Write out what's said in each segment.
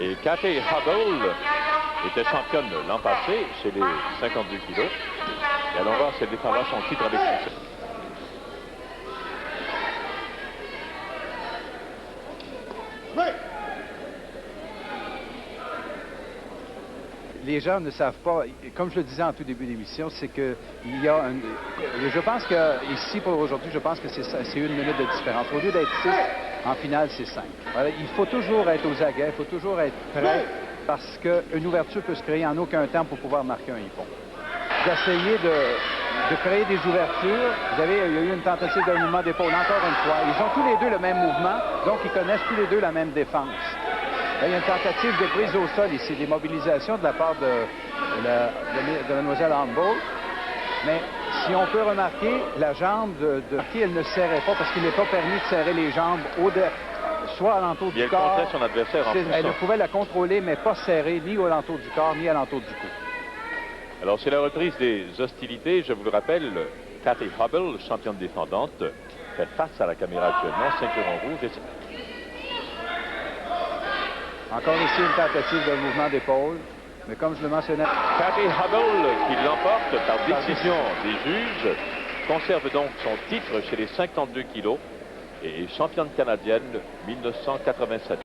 Et Kathy Hubble était championne l'an passé chez les 52 kilos. Et allons voir si elle défendra son titre avec succès. Les gens ne savent pas, comme je le disais en tout début d'émission, c'est que il y a un... Je pense que ici pour aujourd'hui, je pense que c'est 1 minute de différence. Au lieu d'être 6, en finale, c'est 5. Voilà, il faut toujours être aux aguets, il faut toujours être prêt parce qu'une ouverture peut se créer en aucun temps pour pouvoir marquer un hippon. Vous essayez de créer des ouvertures. Vous avez, il y a eu une tentative de mouvement d'épaule, encore une fois. Ils ont tous les deux le même mouvement, donc ils connaissent tous les deux la même défense. Là, il y a une tentative de prise au sol ici, des mobilisations de la part de Mademoiselle Humboldt. Mais si on peut remarquer, la jambe de qui elle ne serrait pas parce qu'il n'est pas permis de serrer les jambes soit à l'entour du corps. Elle comptait son adversaire en Elle ne pouvait la contrôler, mais pas serrer ni au l'entour du corps, ni à l'entour du cou. Alors, c'est la reprise des hostilités. Je vous le rappelle, Kathy Hubble, championne défendante, fait face à la caméra actuellement, ceinturon rouge. Encore ici, une tentative de mouvement d'épaule. Mais comme je le mentionnais... Kathy Hubble, qui l'emporte par décision des juges, conserve donc son titre chez les 52 kilos et est championne canadienne 1987.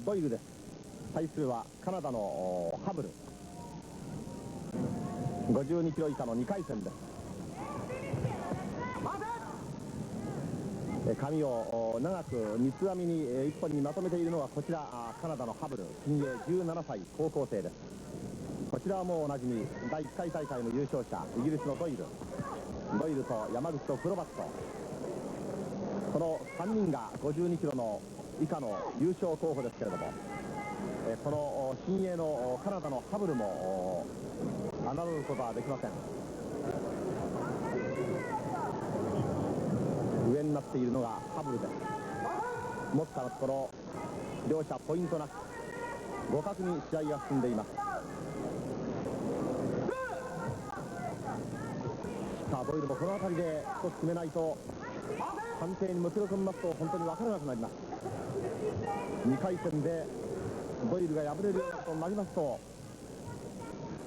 ドイルです。対するはカナダのハブル。52キロ以下の2回戦です。髪を長く三つ編みに一本にまとめているのはこちらカナダのハブル、新鋭17歳高校生です。こちらはもうおなじみ第1回大会の優勝者イギリスのドイルと山口とプロバット、この3人が52キロの以下の優勝候補ですけれども、この新鋭のカナダのハブルも侮ることはできません。上になっているのがハブルです。持ったところ両者ポイントなく互角に試合が進んでいます。さあドイルもこの辺りで一つ決めないと判定にもつれ込みますと本当に分からなくなります。2回戦でドイルが敗れるようなことになりますと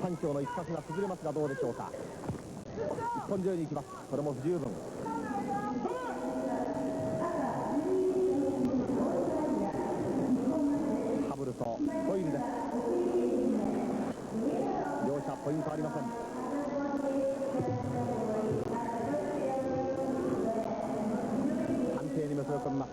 3強の一角が崩れますがどうでしょうか。一本背負いに行きます。これも不十分。ハブルとドイルです。両者ポイントありません。判定にもつれ込みます。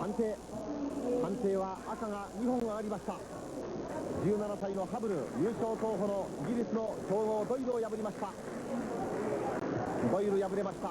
判定は赤が2本上がりました。17歳のハブル、優勝候補のイギリスの強豪ドイルを破りました。ドイル敗れました。